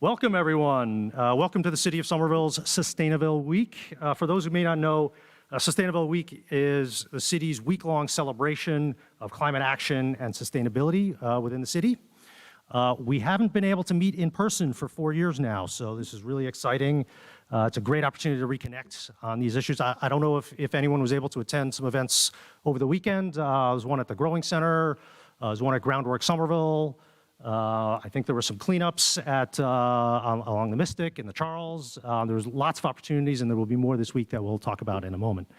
Welcome, everyone. Welcome to the City of Somerville's SustainaVille Week. For those who may not know, SustainaVille Week is the city's week-long celebration of climate action and sustainability within the city. We haven't been able to meet in person for 4 years now, so this is really exciting. It's a great opportunity to reconnect on these issues. I don't know if anyone was able to attend some events over the weekend. There was one at the Growing Center, there was one at Groundwork Somerville. I think there were some cleanups along the Mystic and the Charles. There's lots of opportunities, and there will be more this week that we'll talk about in a moment.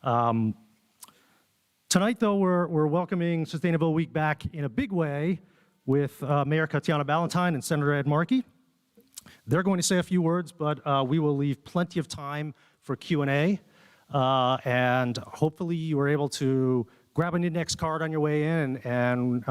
Tonight, though, we're welcoming SustainaVille Week back in a big way with Mayor Katjana Ballantyne and Senator Ed Markey. They're going to say a few words, but we will leave plenty of time for Q&A, and hopefully you were able to grab an index card on your way in and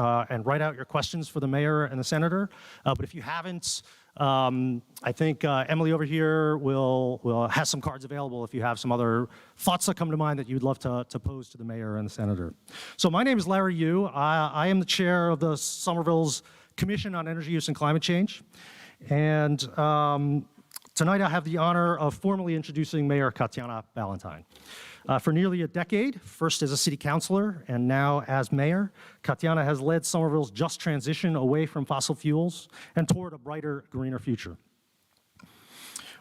write out your questions for the mayor and the senator. But if you haven't, I think Emily over here will have some cards available if you have some other thoughts that come to mind that you'd love to pose to the mayor and the senator. So my name is Larry Yu. I am the chair of the Somerville's Commission on Energy Use and Climate Change. And tonight I have the honor of formally introducing Mayor Katjana Ballantyne. For nearly a decade, first as a city councilor and now as mayor, Katjana has led Somerville's just transition away from fossil fuels and toward a brighter, greener future.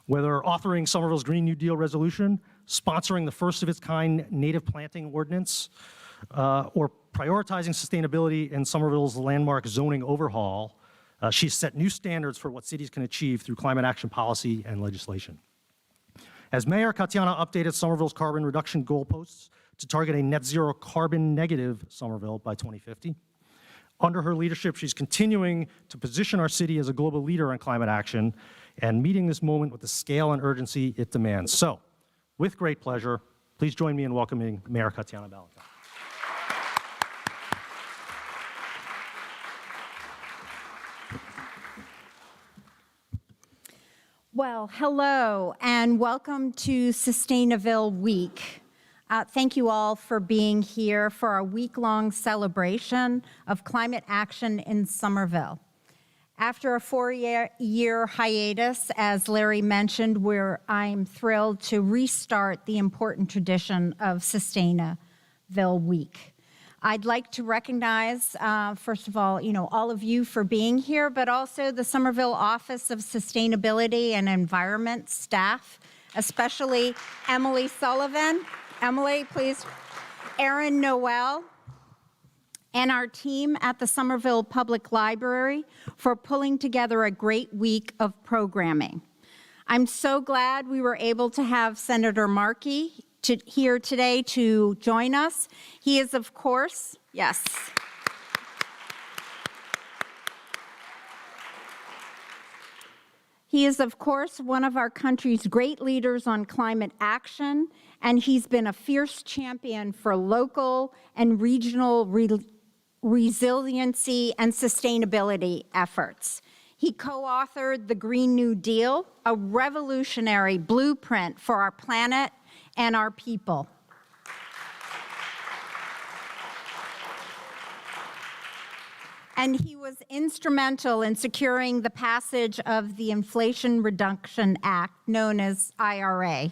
Whether authoring Somerville's Green New Deal resolution, sponsoring the first of its kind native planting ordinance, or prioritizing sustainability in Somerville's landmark zoning overhaul, she's set new standards for what cities can achieve through climate action policy and legislation. As mayor, Katjana updated Somerville's carbon reduction goalposts to target a net zero carbon negative Somerville by 2050. Under her leadership, she's continuing to position our city as a global leader in climate action and meeting this moment with the scale and urgency it demands. So, with great pleasure, please join me in welcoming Mayor Katjana Ballantyne. Well, hello and welcome to SustainaVille Week. Thank you all for being here for our week-long celebration of climate action in Somerville. After a 4-year hiatus, as Larry mentioned, I'm thrilled to restart the important tradition of SustainaVille Week. I'd like to recognize, first of all, all of you for being here, but also the Somerville Office of Sustainability and Environment staff, especially Emily Sullivan. Emily, please. Erin Noel, and our team at the Somerville Public Library for pulling together a great week of programming. I'm so glad we were able to have Senator Markey here today to join us. He is, of course, yes. He is, of course, one of our country's great leaders on climate action, and he's been a fierce champion for local and regional resiliency and sustainability efforts. He co-authored the Green New Deal, a revolutionary blueprint for our planet and our people. And he was instrumental in securing the passage of the Inflation Reduction Act, known as IRA.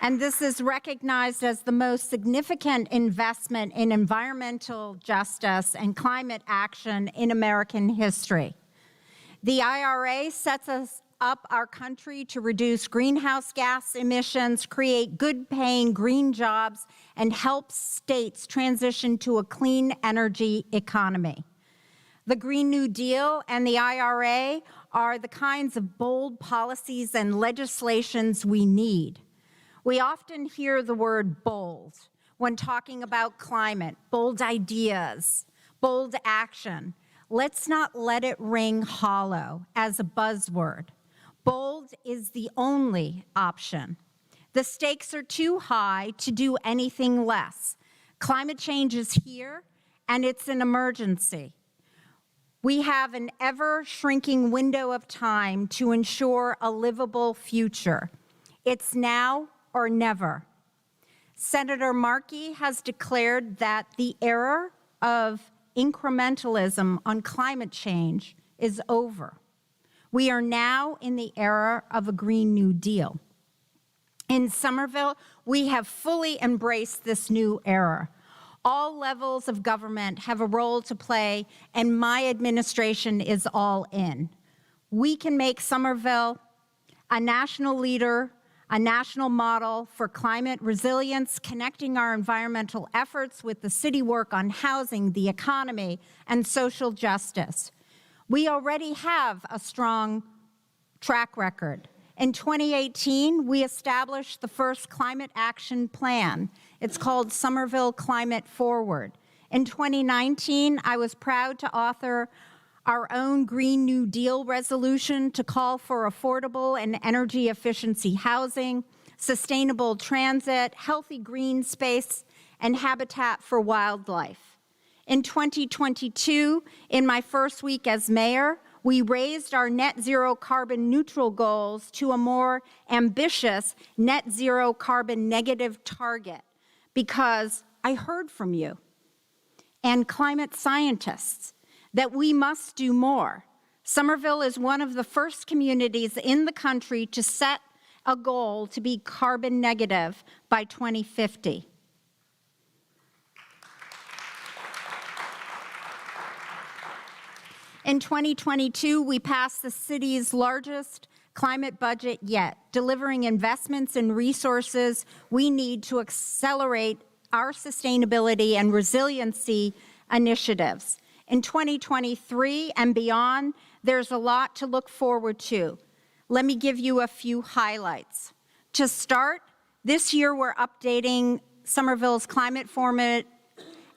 And this is recognized as the most significant investment in environmental justice and climate action in American history. The IRA sets us up our country to reduce greenhouse gas emissions, create good-paying green jobs, and help states transition to a clean energy economy. The Green New Deal and the IRA are the kinds of bold policies and legislations we need. We often hear the word bold when talking about climate, bold ideas, bold action. Let's not let it ring hollow as a buzzword. Bold is the only option. The stakes are too high to do anything less. Climate change is here, and it's an emergency. We have an ever-shrinking window of time to ensure a livable future. It's now or never. Senator Markey has declared that the era of incrementalism on climate change is over. We are now in the era of a Green New Deal. In Somerville, we have fully embraced this new era. All levels of government have a role to play, and my administration is all in. We can make Somerville a national leader, a national model for climate resilience, connecting our environmental efforts with the city work on housing, the economy, and social justice. We already have a strong track record. In 2018, we established the first climate action plan. It's called Somerville Climate Forward. In 2019, I was proud to author our own Green New Deal resolution to call for affordable and energy efficiency housing, sustainable transit, healthy green space, and habitat for wildlife. In 2022, in my first week as mayor, we raised our net zero carbon neutral goals to a more ambitious net zero carbon negative target because I heard from you and climate scientists that we must do more. Somerville is one of the first communities in the country to set a goal to be carbon negative by 2050. In 2022, we passed the city's largest climate budget yet, delivering investments and resources we need to accelerate our sustainability and resiliency initiatives. In 2023 and beyond, there's a lot to look forward to. Let me give you a few highlights. To start, this year we're updating Somerville's Climate Forward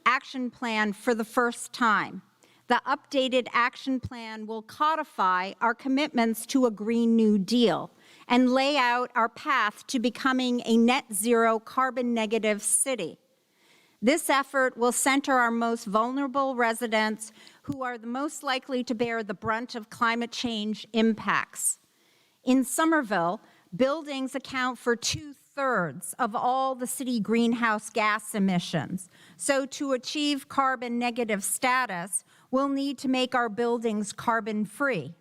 Action Plan for the first time. The updated action plan will codify our commitments to a Green New Deal and lay out our path to becoming a net zero carbon negative city. This effort will center our most vulnerable residents who are the most likely to bear the brunt of climate change impacts. In Somerville, buildings account for 2/3 of all the city greenhouse gas emissions. So to achieve carbon negative status, we'll need to make our buildings carbon free.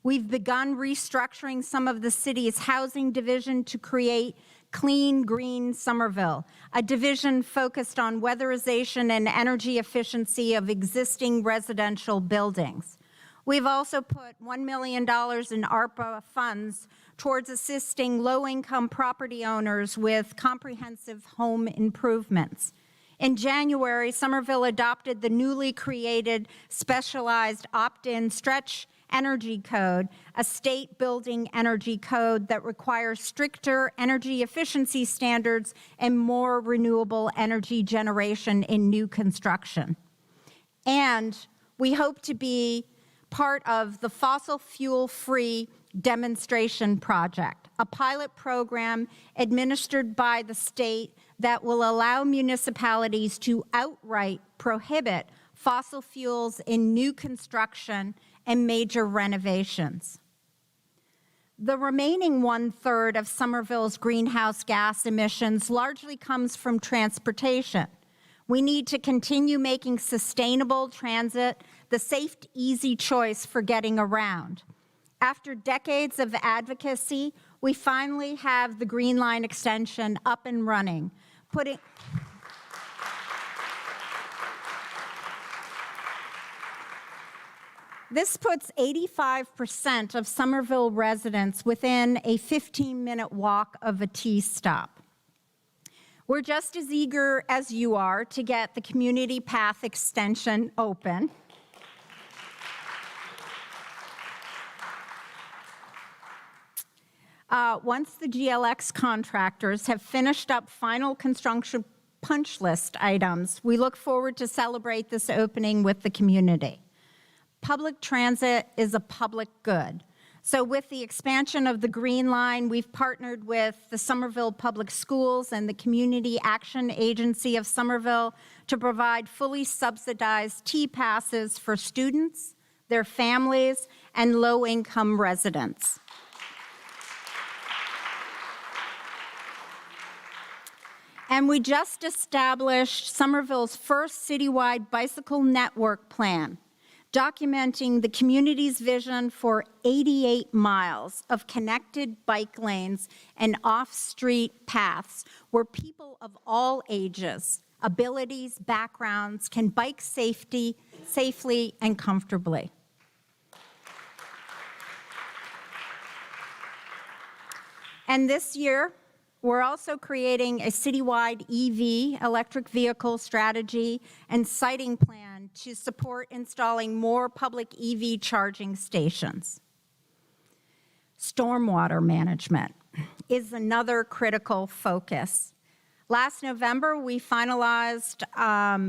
We've begun restructuring some of the city's housing division to create Clean Green Somerville, a division focused on weatherization and energy efficiency of existing residential buildings. We've also put $1 million in ARPA funds towards assisting low-income property owners with comprehensive home improvements. In January, Somerville adopted the newly created specialized opt-in stretch energy code, a state building energy code that requires stricter energy efficiency standards and more renewable energy generation in new construction. And we hope to be part of the fossil fuel-free demonstration project, a pilot program administered by the state that will allow municipalities to outright prohibit fossil fuels in new construction and major renovations. The remaining 1/3 of Somerville's greenhouse gas emissions largely comes from transportation. We need to continue making sustainable transit the safe, easy choice for getting around. After decades of advocacy, we finally have the Green Line extension up and running, This puts 85% of Somerville residents within a 15-minute walk of a T-stop. We're just as eager as you are to get the community path extension open. Once the GLX contractors have finished up final construction punch list items, we look forward to celebrate this opening with the community. Public transit is a public good. So with the expansion of the Green Line, we've partnered with the Somerville Public Schools and the Community Action Agency of Somerville to provide fully subsidized T-passes for students, their families, and low-income residents. And we just established Somerville's first citywide bicycle network plan, documenting the community's vision for 88 miles of connected bike lanes and off-street paths where people of all ages, abilities, backgrounds can bike safely and comfortably. And this year, we're also creating a citywide EV, electric vehicle strategy and siting plan to support installing more public EV charging stations. Stormwater management is another critical focus. Last November, we finalized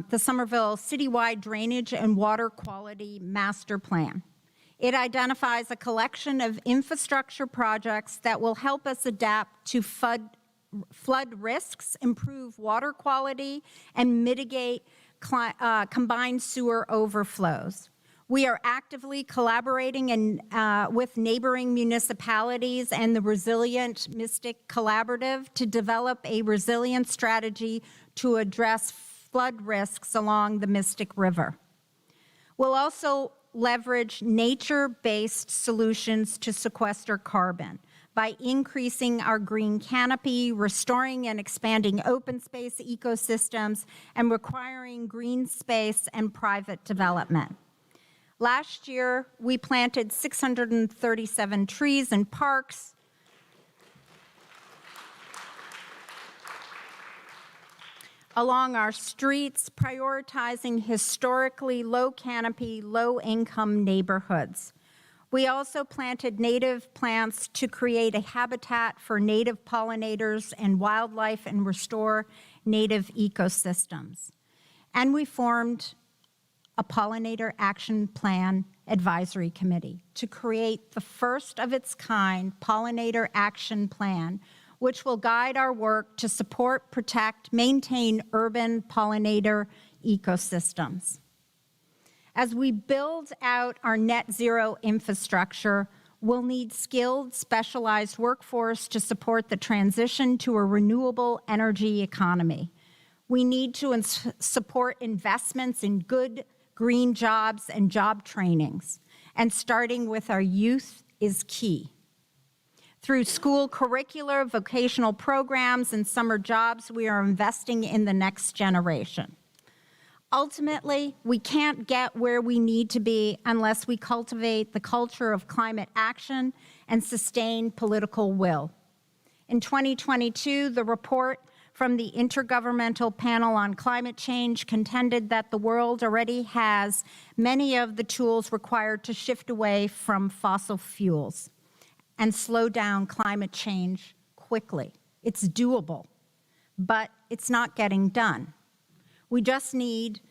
the Somerville citywide drainage and water quality master plan. It identifies a collection of infrastructure projects that will help us adapt to flood risks, improve water quality, and mitigate combined sewer overflows. We are actively collaborating with neighboring municipalities and the Resilient Mystic Collaborative to develop a resilient strategy to address flood risks along the Mystic River. We'll also leverage nature-based solutions to sequester carbon by increasing our green canopy, restoring and expanding open space ecosystems, and requiring green space and private development. Last year, we planted 637 trees in parks, along our streets, prioritizing historically low canopy, low income neighborhoods. We also planted native plants to create a habitat for native pollinators and wildlife and restore native ecosystems. And we formed a Pollinator Action Plan Advisory Committee to create the first of its kind Pollinator Action Plan, which will guide our work to support, protect, maintain urban pollinator ecosystems. As we build out our net zero infrastructure, we'll need skilled, specialized workforce to support the transition to a renewable energy economy. We need to support investments in good green jobs and job trainings, and starting with our youth is key. Through school curricular, vocational programs, and summer jobs, we are investing in the next generation. Ultimately, we can't get where we need to be unless we cultivate the culture of climate action and sustain political will. In 2022, the report from the Intergovernmental Panel on Climate Change contended that the world already has many of the tools required to shift away from fossil fuels and slow down climate change quickly. It's doable, but it's not getting done. We just need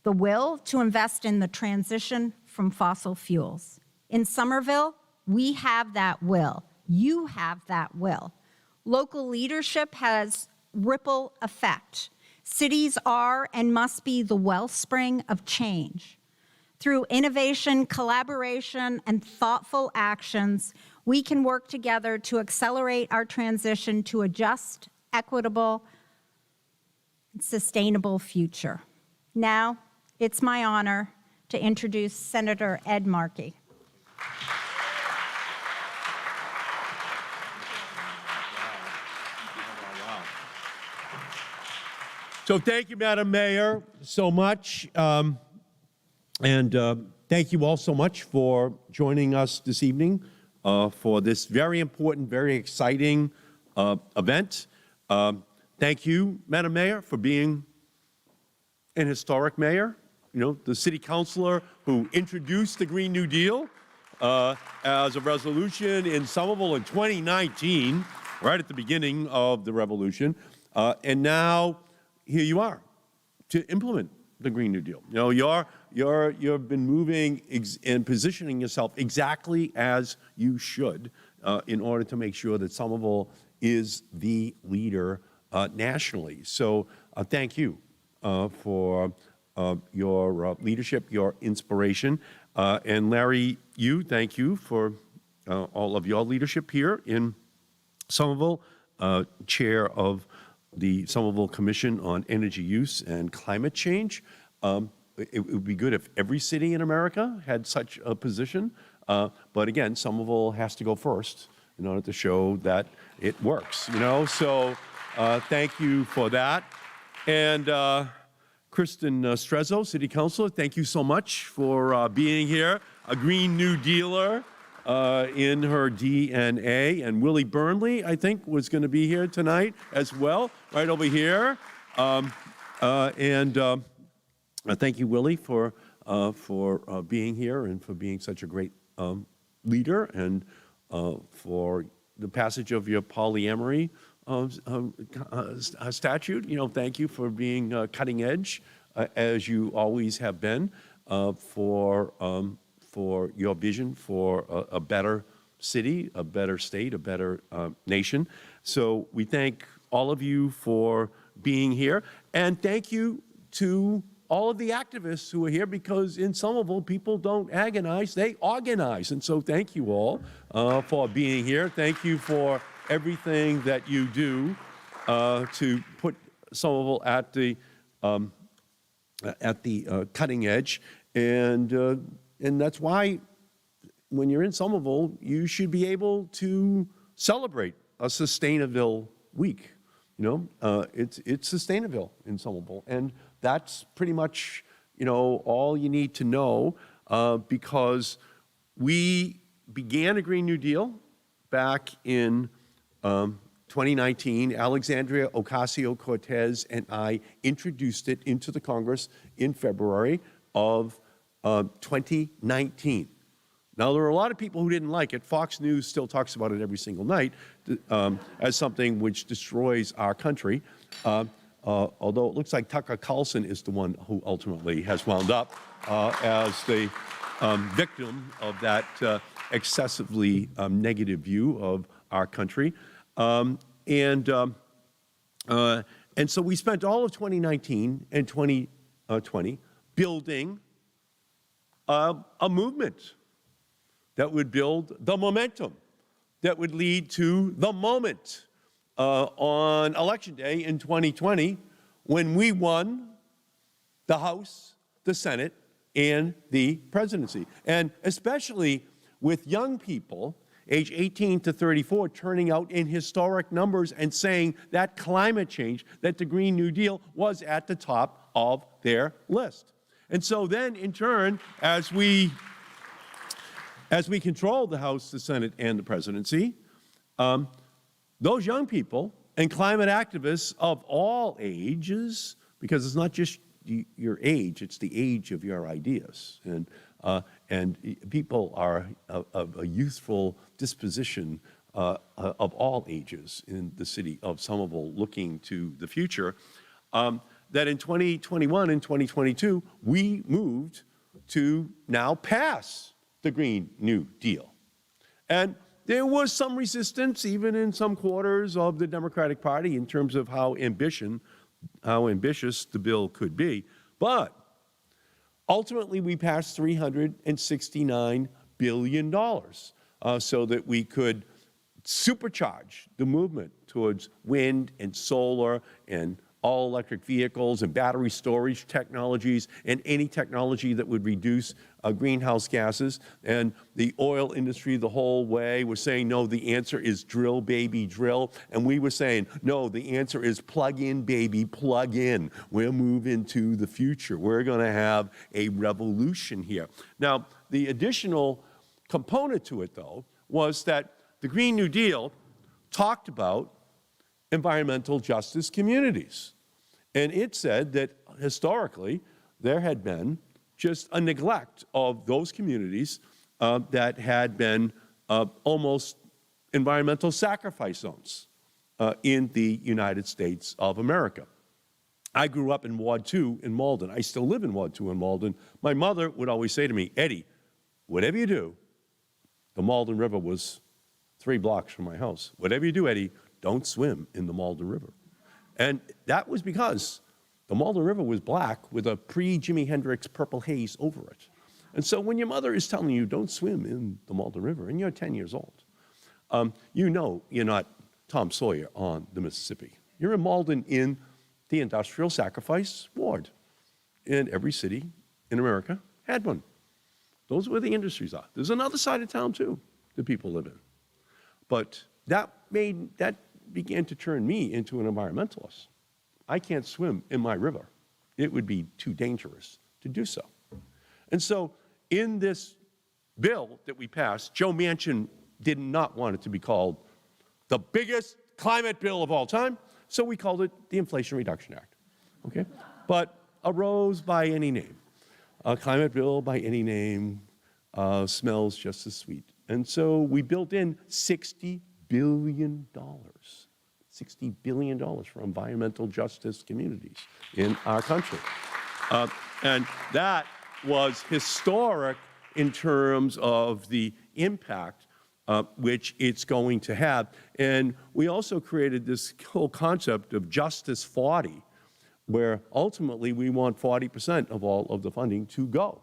the will to invest in the transition from fossil fuels. In Somerville, we have that will. You have that will. Local leadership has ripple effect. Cities are and must be the wellspring of change. Through innovation, collaboration, and thoughtful actions, we can work together to accelerate our transition to a just, equitable, and sustainable future. Now, it's my honor to introduce Senator Ed Markey. So thank you, Madam Mayor, so much. And thank you all so much for joining us this evening for this very important, very exciting event. Thank you, Madam Mayor, for being an historic mayor. You know, the city councilor who introduced the Green New Deal as a resolution in Somerville in 2019, right at the beginning of the revolution. And now here you are to implement the Green New Deal. You know, you've been moving and positioning yourself exactly as you should in order to make sure that Somerville is the leader nationally. So thank you for your leadership, your inspiration. And Larry, thank you for all of your leadership here in Somerville, chair of the Somerville Commission on Energy Use and Climate Change. It would be good if every city in America had such a position. But again, Somerville has to go first in order to show that it works, you know? So thank you for that. And Kristen Strezzo, City Councilor, thank you so much for being here. A Green New Dealer in her DNA. And Willie Burnley, I think, was going to be here tonight as well, right over here. Thank you, Willie, for being here and for being such a great leader, and for the passage of your polyamory statute. You know, thank you for being cutting edge, as you always have been, for your vision for a better city, a better state, a better nation. So we thank all of you for being here, and thank you to all of the activists who are here, because in Somerville, people don't agonize, they organize. And so thank you all for being here. Thank you for everything that you do to put Somerville at the cutting edge. And that's why when you're in Somerville, you should be able to celebrate a SustainaVille week. You know, it's SustainaVille in Somerville. And that's pretty much, you know, all you need to know, because we began a Green New Deal back in 2019. Alexandria Ocasio-Cortez and I introduced it into the Congress in February of 2019. Now, there are a lot of people who didn't like it. Fox News still talks about it every single night as something which destroys our country. Although it looks like Tucker Carlson is the one who ultimately has wound up as the victim of that excessively negative view of our country. And so we spent all of 2019 and 2020 building a movement that would build the momentum that would lead to the moment on Election Day in 2020, when we won the House, the Senate, and the presidency. And especially with young people, age 18 to 34, turning out in historic numbers and saying that climate change, that the Green New Deal was at the top of their list. And so then, in turn, as we controlled the House, the Senate, and the presidency, those young people and climate activists of all ages, because it's not just your age, it's the age of your ideas. And people are of a youthful disposition of all ages in the city of Somerville, looking to the future, that in 2021 and 2022, we moved to now pass the Green New Deal. And there was some resistance, even in some quarters of the Democratic Party, in terms of how ambitious the bill could be. But ultimately, we passed $369 billion so that we could supercharge the movement towards wind and solar and all-electric vehicles and battery storage technologies and any technology that would reduce greenhouse gases. And the oil industry the whole way was saying, no, the answer is drill, baby, drill. And we were saying, no, the answer is plug in, baby, plug in. We're moving to the future. We're going to have a revolution here. Now, the additional component to it, though, was that the Green New Deal talked about environmental justice communities. And it said that historically there had been just a neglect of those communities that had been almost environmental sacrifice zones in the United States of America. I grew up in Ward 2 in Malden. I still live in Ward 2 in Malden. My mother would always say to me, Eddie, whatever you do, the Malden River was 3 blocks from my house. Whatever you do, Eddie, don't swim in the Malden River. And that was because the Malden River was black with a pre-Jimi Hendrix purple haze over it. And so when your mother is telling you don't swim in the Malden River and you're 10 years old, you know you're not Tom Sawyer on the Mississippi. You're in Malden in the industrial sacrifice ward. And every city in America had one. Those are where the industries are. There's another side of town, too, that people live in. But that began to turn me into an environmentalist. I can't swim in my river. It would be too dangerous to do so. And so in this bill that we passed, Joe Manchin did not want it to be called the biggest climate bill of all time, so we called it the Inflation Reduction Act, okay? But a rose by any name, a climate bill by any name smells just as sweet. And so we built in $60 billion, $60 billion for environmental justice communities in our country. And that was historic in terms of the impact which it's going to have. And we also created this whole concept of Justice 40, where ultimately we want 40% of all of the funding to go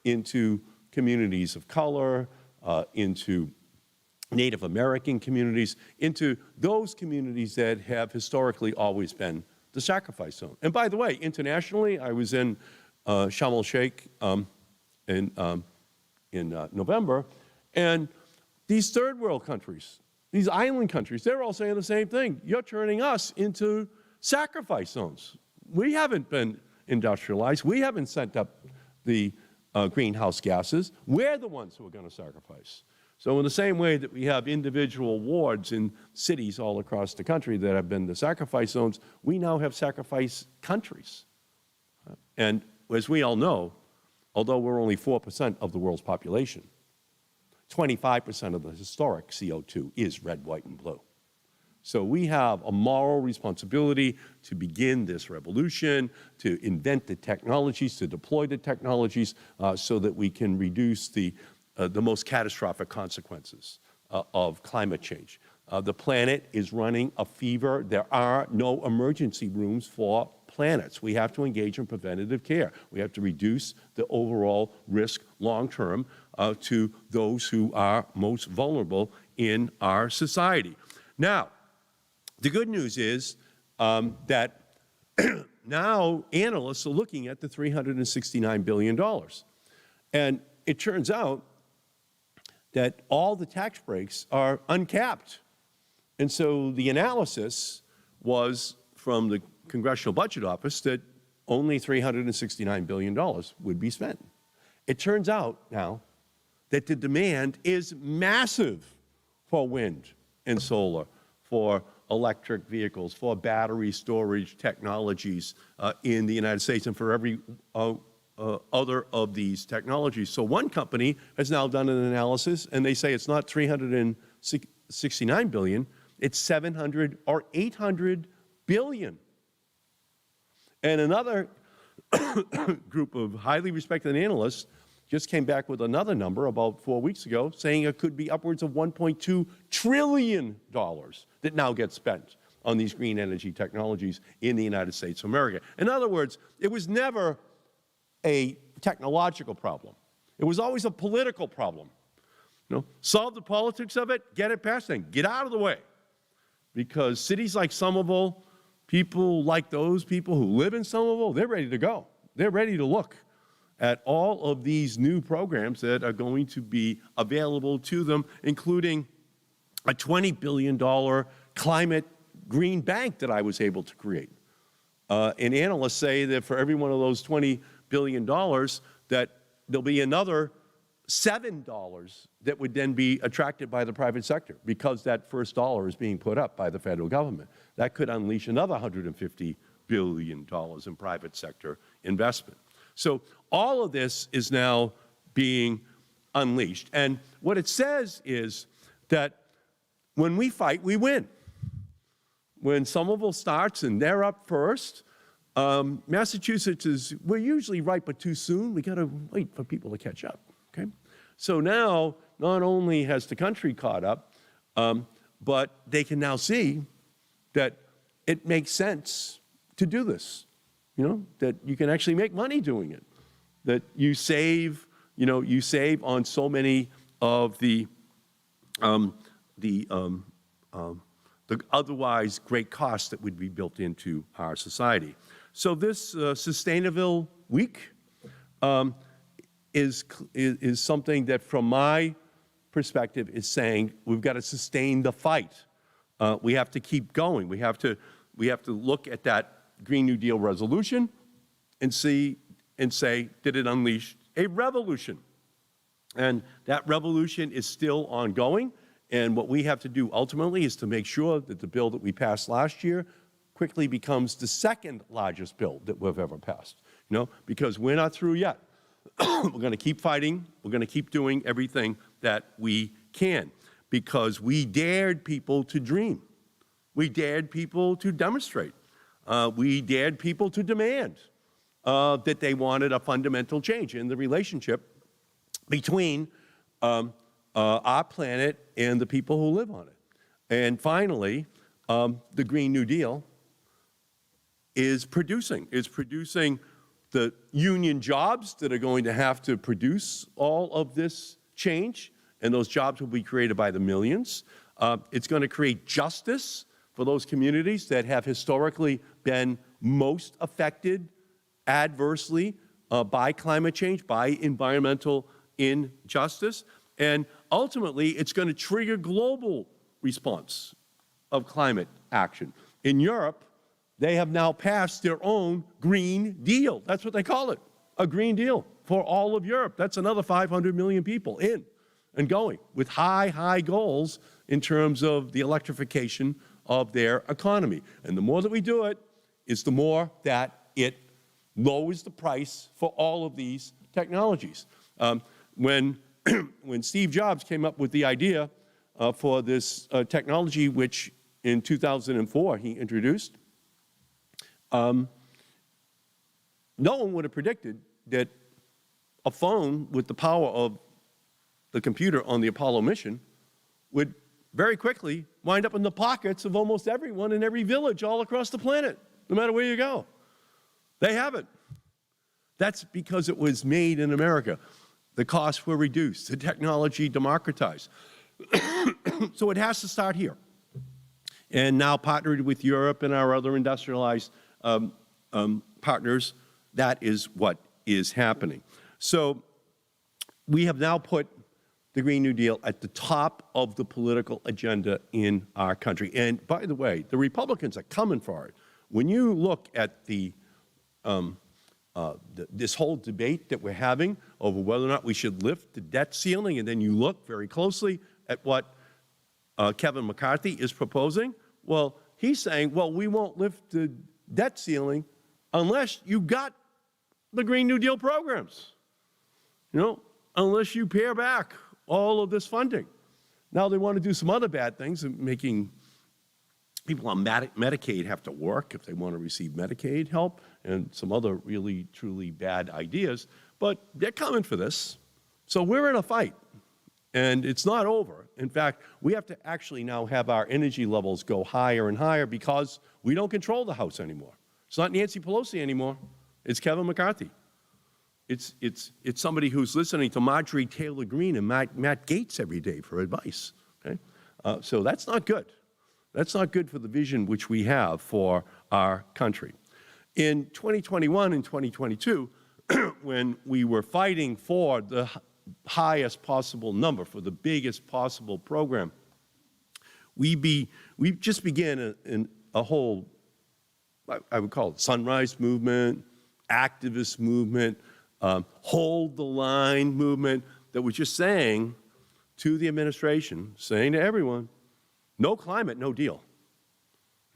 into communities of color, into Native American communities, into those communities that have historically always been the sacrifice zone. And by the way, internationally, I was in Sharm el-Sheikh in November, and these third world countries, these island countries, they're all saying the same thing. You're turning us into sacrifice zones. We haven't been industrialized. We haven't sent up the greenhouse gases. We're the ones who are going to sacrifice. So in the same way that we have individual wards in cities all across the country that have been the sacrifice zones, we now have sacrifice countries. And as we all know, although we're only 4% of the world's population, 25% of the historic CO2 is red, white, and blue. So we have a moral responsibility to begin this revolution, to invent the technologies, to deploy the technologies so that we can reduce the most catastrophic consequences of climate change. The planet is running a fever. There are no emergency rooms for planets. We have to engage in preventative care. We have to reduce the overall risk long-term to those who are most vulnerable in our society. Now, the good news is that now analysts are looking at the $369 billion. And it turns out that all the tax breaks are uncapped. And so the analysis was from the Congressional Budget Office that only $369 billion would be spent. It turns out now that the demand is massive for wind and solar, for electric vehicles, for battery storage technologies in the United States, and for every other of these technologies. So one company has now done an analysis, and they say it's not $369 billion, it's 700 or 800 billion. And another group of highly respected analysts just came back with another number about 4 weeks ago, saying it could be upwards of $1.2 trillion that now gets spent on these green energy technologies in the United States of America. In other words, it was never a technological problem. It was always a political problem. You know, solve the politics of it, get it passed, and get out of the way. Because cities like Somerville, people like those people who live in Somerville, they're ready to go. They're ready to look at all of these new programs that are going to be available to them, including a $20 billion climate green bank that I was able to create. And analysts say that for every one of those $20 billion, that there'll be another $7 that would then be attracted by the private sector because that first dollar is being put up by the federal government. That could unleash another $150 billion in private sector investment. So all of this is now being unleashed. And what it says is that when we fight, we win. When Somerville starts and they're up first, Massachusetts is, we're usually right, but too soon. We got to wait for people to catch up, okay? So now, not only has the country caught up, but they can now see that it makes sense to do this, you know, that you can actually make money doing it, that you save, you know, you save on so many of the the otherwise great costs that would be built into our society. So this SustainaVille week is something that, from my perspective, is saying we've got to sustain the fight. We have to keep going. We have to look at that Green New Deal resolution and say, did it unleash a revolution? And that revolution is still ongoing. And what we have to do ultimately is to make sure that the bill that we passed last year quickly becomes the second largest bill that we've ever passed. Because we're not through yet. We're going to keep fighting. We're going to keep doing everything that we can, because we dared people to dream. We dared people to demonstrate. We dared people to demand that they wanted a fundamental change in the relationship between our planet and the people who live on it. And finally, the Green New Deal is producing the union jobs that are going to have to produce all of this change, and those jobs will be created by the millions. It's going to create justice for those communities that have historically been most affected adversely by climate change, by environmental injustice. And ultimately, it's going to trigger global response of climate action. In Europe, they have now passed their own Green Deal. That's what they call it, a Green Deal for all of Europe. That's another 500 million people in and going with high goals in terms of the electrification of their economy. And the more that we do it, is the more that it lowers the price for all of these technologies. When Steve Jobs came up with the idea for this technology, which in 2004 he introduced, no one would have predicted that a phone with the power of the computer on the Apollo mission would very quickly wind up in the pockets of almost everyone in every village all across the planet, no matter where you go. They have it. That's because it was made in America. The costs were reduced, the technology democratized. So it has to start here. And now, partnered with Europe and our other industrialized partners, that is what is happening. So we have now put the Green New Deal at the top of the political agenda in our country. And by the way, the Republicans are coming for it. When you look at this whole debate that we're having over whether or not we should lift the debt ceiling, and then you look very closely at what Kevin McCarthy is proposing, well, he's saying, well, we won't lift the debt ceiling unless you got the Green New Deal programs, unless you pare back all of this funding. Now they want to do some other bad things, making people on Medicaid have to work if they want to receive Medicaid help, and some other really, truly bad ideas. But they're coming for this. So we're in a fight, and it's not over. In fact, we have to actually now have our energy levels go higher and higher because we don't control the House anymore. It's not Nancy Pelosi anymore. It's Kevin McCarthy. It's somebody who's listening to Marjorie Taylor Greene and Matt Gaetz every day for advice. Okay? So that's not good. That's not good for the vision which we have for our country. In 2021 and 2022, when we were fighting for the highest possible number, for the biggest possible program, we just began a whole, I would call it sunrise movement, activist movement, hold the line movement that was just saying to the administration, saying to everyone, no climate, no deal.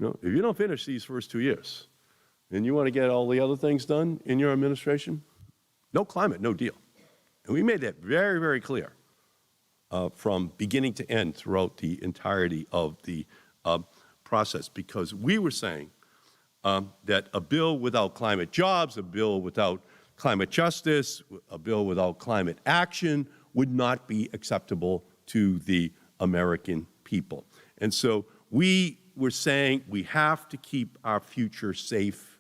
If you don't finish these first 2 years and you want to get all the other things done in your administration, no climate, no deal. And we made that very, very clear from beginning to end throughout the entirety of the process, because we were saying that a bill without climate jobs, a bill without climate justice, a bill without climate action would not be acceptable to the American people. And so we were saying we have to keep our future safe.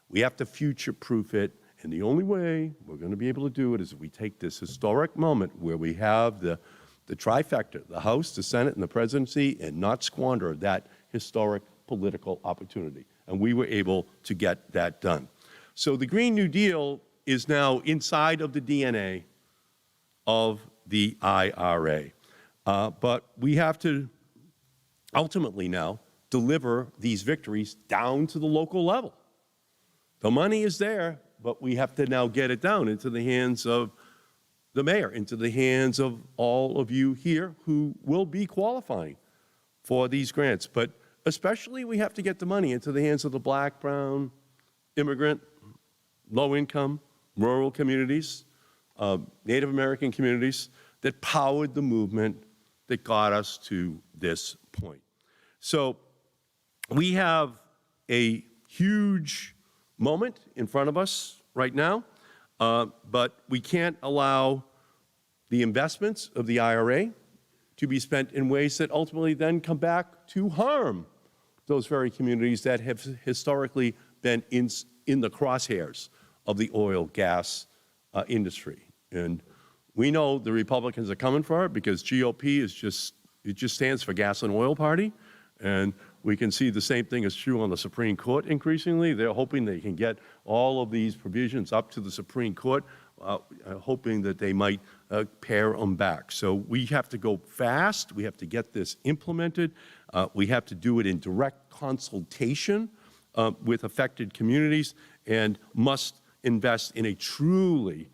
We have to future-proof it. And the only way we're going to be able to do it is if we take this historic moment where we have the trifecta, the House, the Senate, and the presidency, and not squander that historic political opportunity. And we were able to get that done. So the Green New Deal is now inside of the DNA of the IRA. But we have to ultimately now deliver these victories down to the local level. The money is there, but we have to now get it down into the hands of the mayor, into the hands of all of you here who will be qualifying for these grants. But especially we have to get the money into the hands of the black, brown, immigrant, low-income, rural communities, Native American communities that powered the movement that got us to this point. So we have a huge moment in front of us right now, but we can't allow the investments of the IRA to be spent in ways that ultimately then come back to harm those very communities that have historically been in the crosshairs of the oil, gas industry. And we know the Republicans are coming for it because GOP is just stands for Gas and Oil Party. And we can see the same thing is true on the Supreme Court increasingly. They're hoping they can get all of these provisions up to the Supreme Court, hoping that they might pare them back. So we have to go fast. We have to get this implemented. We have to do it in direct consultation with affected communities and must invest in a truly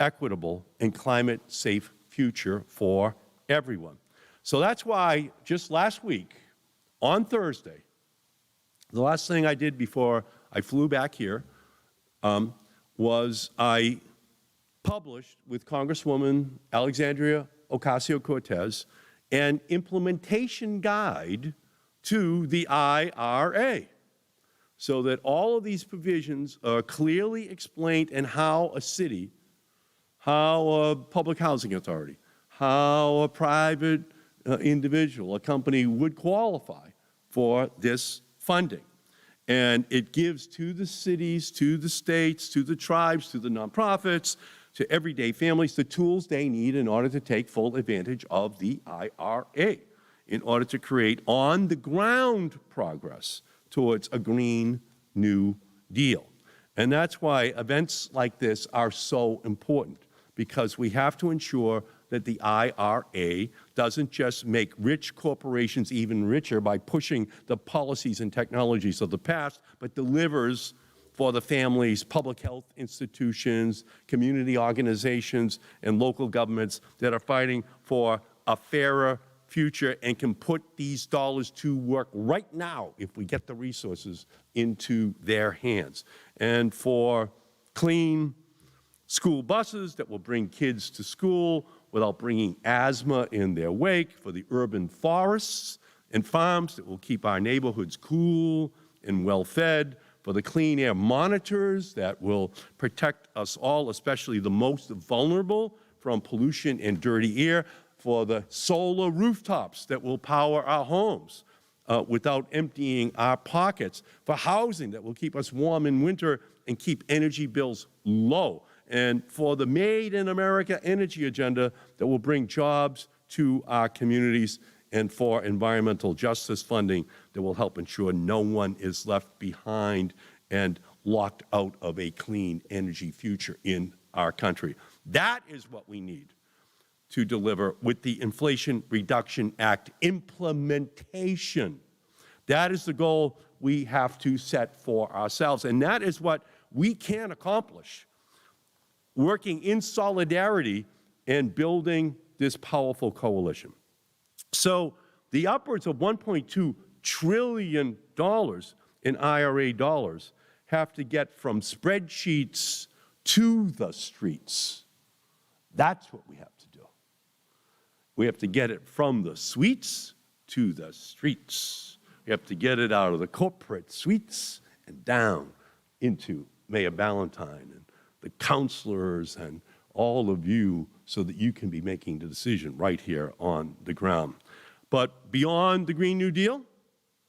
equitable and climate-safe future for everyone. So that's why just last week, on Thursday, the last thing I did before I flew back here was I published with Congresswoman Alexandria Ocasio-Cortez an implementation guide to the IRA so that all of these provisions are clearly explained and how a city, how a public housing authority, how a private individual, a company would qualify for this funding. And it gives to the cities, to the states, to the tribes, to the nonprofits, to everyday families the tools they need in order to take full advantage of the IRA, in order to create on-the-ground progress towards a Green New Deal. And that's why events like this are so important, because we have to ensure that the IRA doesn't just make rich corporations even richer by pushing the policies and technologies of the past, but delivers for the families, public health institutions, community organizations, and local governments that are fighting for a fairer future and can put these dollars to work right now if we get the resources into their hands. And for clean school buses that will bring kids to school without bringing asthma in their wake, for the urban forests and farms that will keep our neighborhoods cool and well-fed, for the clean air monitors that will protect us all, especially the most vulnerable, from pollution and dirty air, for the solar rooftops that will power our homes without emptying our pockets, for housing that will keep us warm in winter and keep energy bills low, and for the Made in America energy agenda that will bring jobs to our communities, and for environmental justice funding that will help ensure no one is left behind and locked out of a clean energy future in our country. That is what we need to deliver with the Inflation Reduction Act implementation. That is the goal we have to set for ourselves, and that is what we can accomplish working in solidarity and building this powerful coalition. So the upwards of $1.2 trillion in IRA dollars have to get from spreadsheets to the streets. That's what we have to do. We have to get it from the suites to the streets. We have to get it out of the corporate suites and down into Mayor Ballantyne and the counselors and all of you so that you can be making the decision right here on the ground. But beyond the Green New Deal,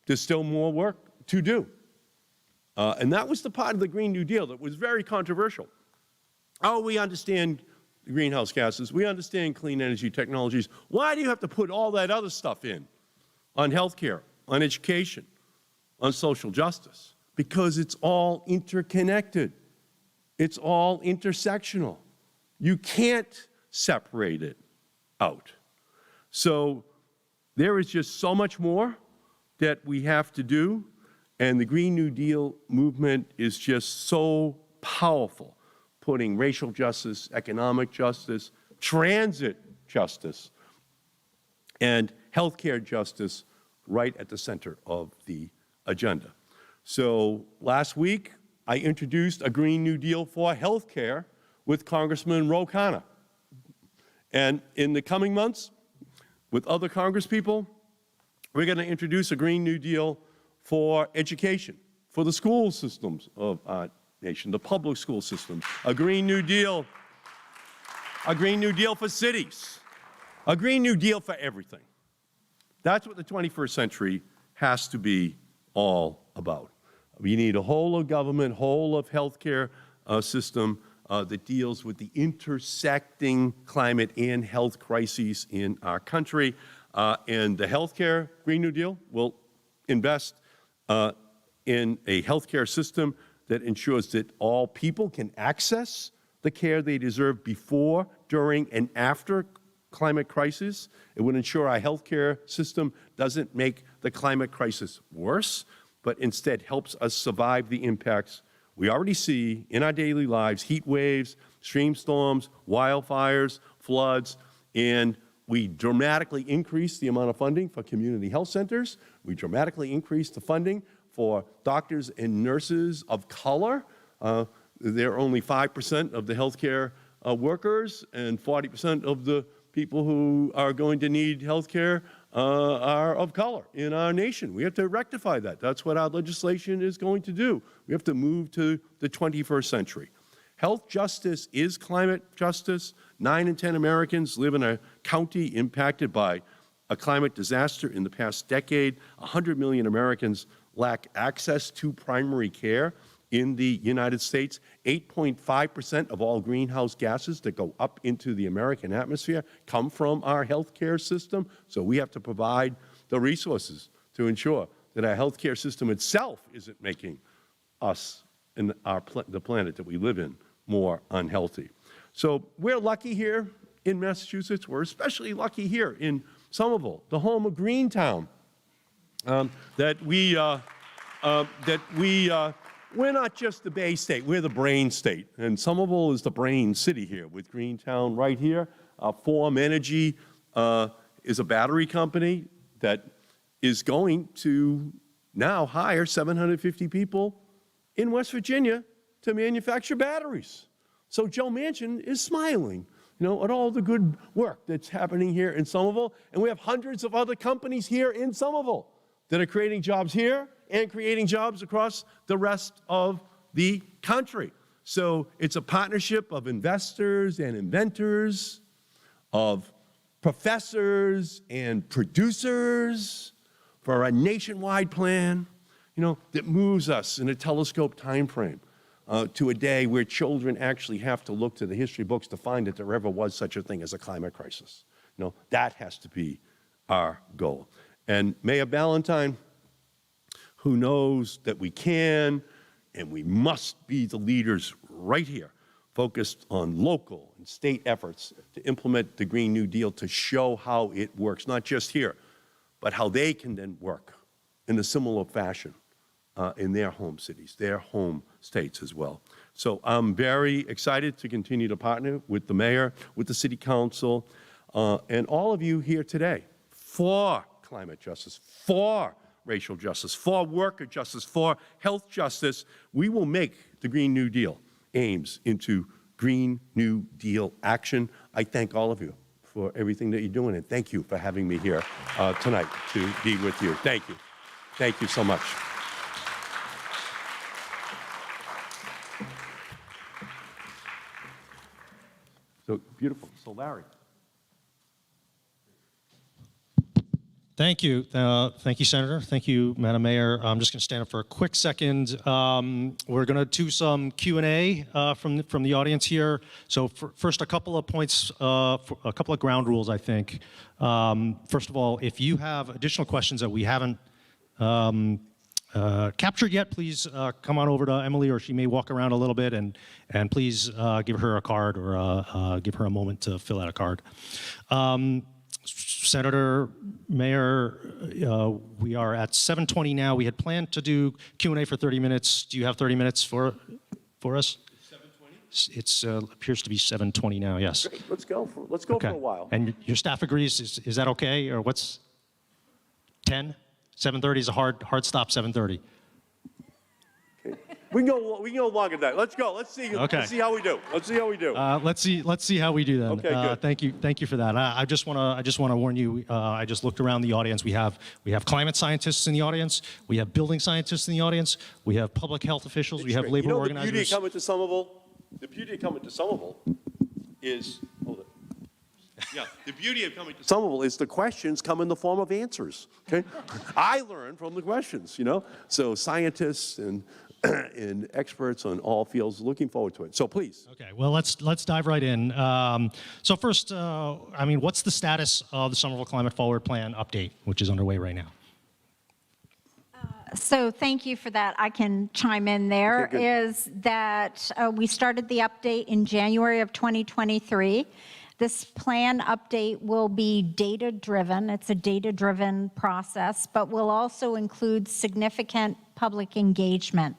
there's still more work to do. And that was the part of the Green New Deal that was very controversial. Oh, we understand greenhouse gases. We understand clean energy technologies. Why do you have to put all that other stuff in on health care, on education, on social justice, because it's all interconnected. It's all intersectional. You can't separate it out. So there is just so much more that we have to do, and the Green New Deal movement is just so powerful, putting racial justice, economic justice, transit justice, and healthcare justice right at the center of the agenda. So last week, I introduced a Green New Deal for healthcare with Congressman Ro Khanna. And in the coming months, with other congresspeople, we're going to introduce a Green New Deal for education, for the school systems of our nation, the public school system, a Green New Deal for cities, a Green New Deal for everything. That's what the 21st century has to be all about. We need a whole of government, whole of healthcare system that deals with the intersecting climate and health crises in our country. And the healthcare Green New Deal will invest in a healthcare system that ensures that all people can access the care they deserve before, during, and after climate crisis. It would ensure our healthcare system doesn't make the climate crisis worse, but instead helps us survive the impacts we already see in our daily lives: heat waves, stream storms, wildfires, floods, and we dramatically increase the amount of funding for community health centers. We dramatically increase the funding for doctors and nurses of color. They're only 5% of the healthcare workers, and 40% of the people who are going to need healthcare are of color in our nation. We have to rectify that. That's what our legislation is going to do. We have to move to the 21st century. Health justice is climate justice. 9 in 10 Americans live in a county impacted by a climate disaster in the past decade. 100 million Americans lack access to primary care in the United States. 8.5% of all greenhouse gases that go up into the American atmosphere come from our healthcare system. So we have to provide the resources to ensure that our healthcare system itself isn't making us and the planet that we live in more unhealthy. So we're lucky here in Massachusetts. We're especially lucky here in Somerville, the home of Greentown, we're not just the Bay State, we're the brain state. And Somerville is the brain city here with Greentown right here. Form Energy is a battery company that is going to now hire 750 people in West Virginia to manufacture batteries. So Joe Manchin is smiling, at all the good work that's happening here in Somerville. And we have hundreds of other companies here in Somerville that are creating jobs here and creating jobs across the rest of the country. So it's a partnership of investors and inventors, of professors and producers for a nationwide plan, that moves us in a telescope time frame to a day where children actually have to look to the history books to find that there ever was such a thing as a climate crisis. That has to be our goal. And Mayor Ballantyne, who knows that we can and we must be the leaders right here, focused on local and state efforts to implement the Green New Deal to show how it works, not just here, but how they can then work in a similar fashion in their home cities, their home states as well. So I'm very excited to continue to partner with the mayor, with the city council, and all of you here today for climate justice, for racial justice, for worker justice, for health justice. We will make the Green New Deal aims into Green New Deal action. I thank all of you for everything that you're doing, and thank you for having me here tonight to be with you. Thank you. Thank you so much. So beautiful. So Larry. Thank you. Thank you, Senator. Thank you, Madam Mayor. I'm just going to stand up for a quick second. We're going to do some Q&A from the audience here. So first, a couple of points, a couple of ground rules, I think. First of all, if you have additional questions that we haven't captured yet, please come on over to Emily, or she may walk around a little bit, and please give her a card, or give her a moment to fill out a card. Senator, Mayor, we are at 7:20 now. We had planned to do Q&A for 30 minutes. Do you have 30 minutes for us? 7:20? It's appears to be 7:20 now, yes. Great. Let's go for a while. And your staff agrees, is that okay, or what's 10? 7:30 is a hard stop, 7:30. Okay. We can go longer than that. Let's go. Let's see. Okay. Let's see how we do. Let's see how we do. Let's see how we do then. Okay, good. Thank you for that. I just want to warn you. I just looked around the audience. We have climate scientists in the audience. We have building scientists in the audience. We have public health officials. We have labor organizers. The beauty of coming to Somerville. The beauty of coming to Somerville is. Hold it. Yeah, the beauty of coming to Somerville is the questions come in the form of answers. Okay, I learn from the questions. So scientists and experts on all fields. Looking forward to it. So please. Okay, well, let's dive right in. So first, what's the status of the Somerville Climate Forward Plan update, which is underway right now? So thank you for that. I can chime in there. Okay, Is that we started the update in January of 2023. This plan update will be data-driven. It's a data-driven process, but will also include significant public engagement.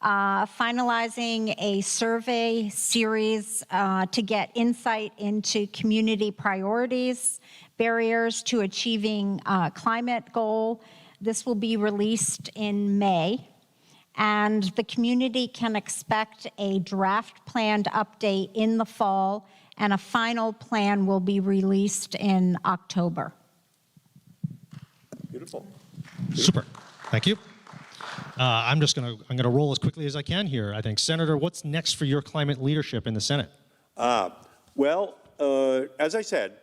Finalizing a survey series to get insight into community priorities, barriers to achieving climate goal. This will be released in May, and the community can expect a draft planned update in the fall, and a final plan will be released in October. Beautiful. Super. Thank you. I'm gonna roll as quickly as I can here. I think, Senator, what's next for your climate leadership in the Senate? Well, as I said,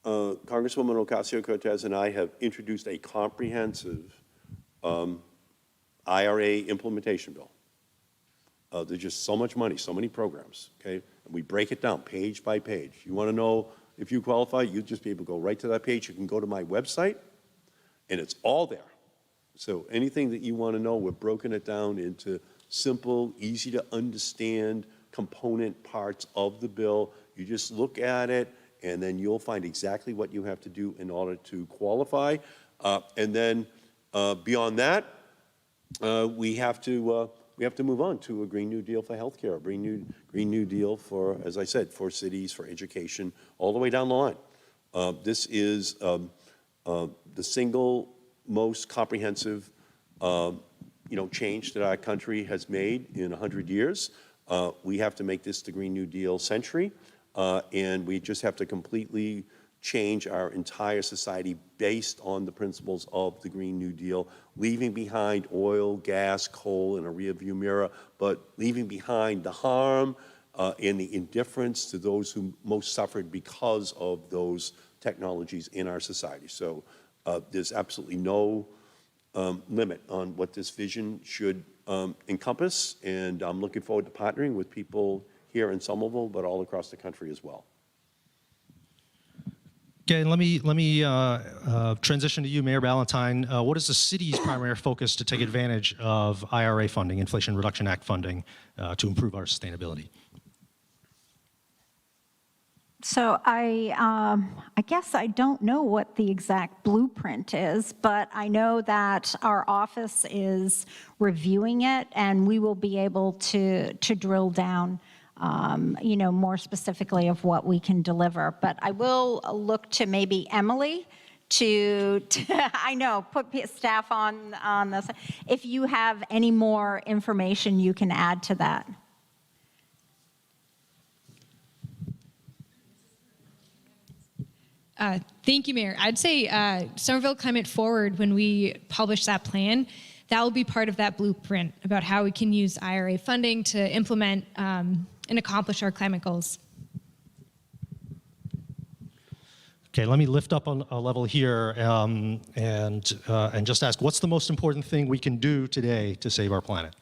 Congresswoman Ocasio-Cortez and I have introduced a comprehensive IRA implementation bill. There's just so much money, so many programs, okay? And we break it down page by page. You want to know if you qualify, you'll just be able to go right to that page. You can go to my website, and it's all there. So anything that you want to know, we've broken it down into simple, easy to understand component parts of the bill. You just look at it, and then you'll find exactly what you have to do in order to qualify. And then beyond that, we have to move on to a Green New Deal for healthcare, a Green New Deal for, as I said, for cities, for education, all the way down the line. This is the single most comprehensive, change that our country has made in 100 years. We have to make this the Green New Deal century, and we just have to completely change our entire society based on the principles of the Green New Deal, leaving behind oil, gas, coal in a rearview mirror, but leaving behind the harm and the indifference to those who most suffered because of those technologies in our society. So there's absolutely no limit on what this vision should encompass, and I'm looking forward to partnering with people here in Somerville, but all across the country as well. Okay, let me transition to you, Mayor Ballantyne. What is the city's primary focus to take advantage of IRA funding, Inflation Reduction Act funding, to improve our sustainability? So I guess I don't know what the exact blueprint is, but I know that our office is reviewing it, and we will be able to drill down, more specifically of what we can deliver. But I will look to maybe Emily to I know, put staff on this. If you have any more information you can add to that. Thank you, Mayor. I'd say Somerville Climate Forward, when we publish that plan, that will be part of that blueprint about how we can use IRA funding to implement and accomplish our climate goals. Okay, let me lift up a level here and just ask, what's the most important thing we can do today to save our planet?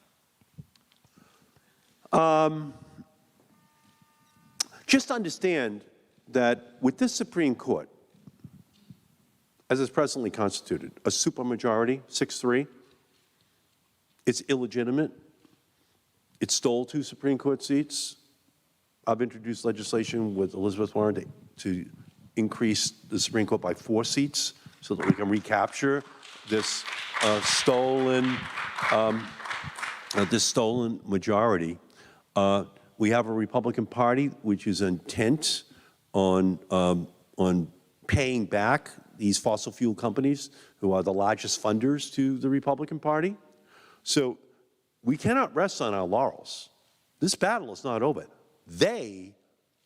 Just understand that with this Supreme Court, as it's presently constituted, a supermajority, 6-3. It's illegitimate. It stole 2 Supreme Court seats. I've introduced legislation with Elizabeth Warren to increase the Supreme Court by 4 seats so that we can recapture this stolen majority. We have a Republican Party which is intent on paying back these fossil fuel companies who are the largest funders to the Republican Party. So we cannot rest on our laurels. This battle is not over. They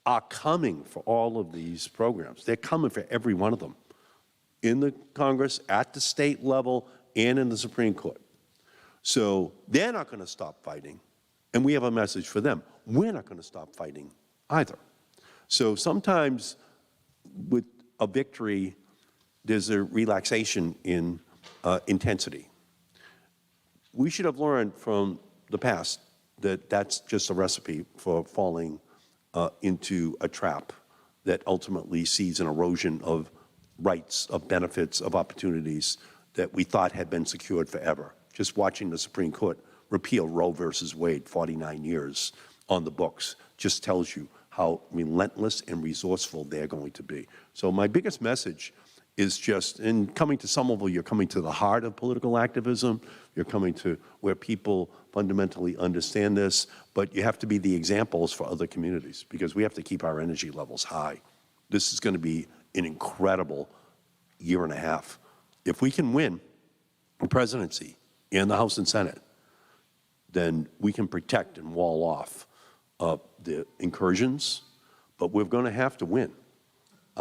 are coming for all of these programs. They're coming for every one of them in the Congress, at the state level, and in the Supreme Court. So they're not going to stop fighting, and we have a message for them. We're not going to stop fighting either. So sometimes with a victory, there's a relaxation in intensity. We should have learned from the past that that's just a recipe for falling into a trap that ultimately sees an erosion of rights, of benefits, of opportunities that we thought had been secured forever. Just watching the Supreme Court repeal Roe versus Wade, 49 years on the books, just tells you how relentless and resourceful they're going to be. So my biggest message is just, in coming to Somerville, you're coming to the heart of political activism. You're coming to where people fundamentally understand this, but you have to be the examples for other communities because we have to keep our energy levels high. This is going to be an incredible year and a half. If we can win the presidency and the House and Senate, then we can protect and wall off the incursions, but we're going to have to win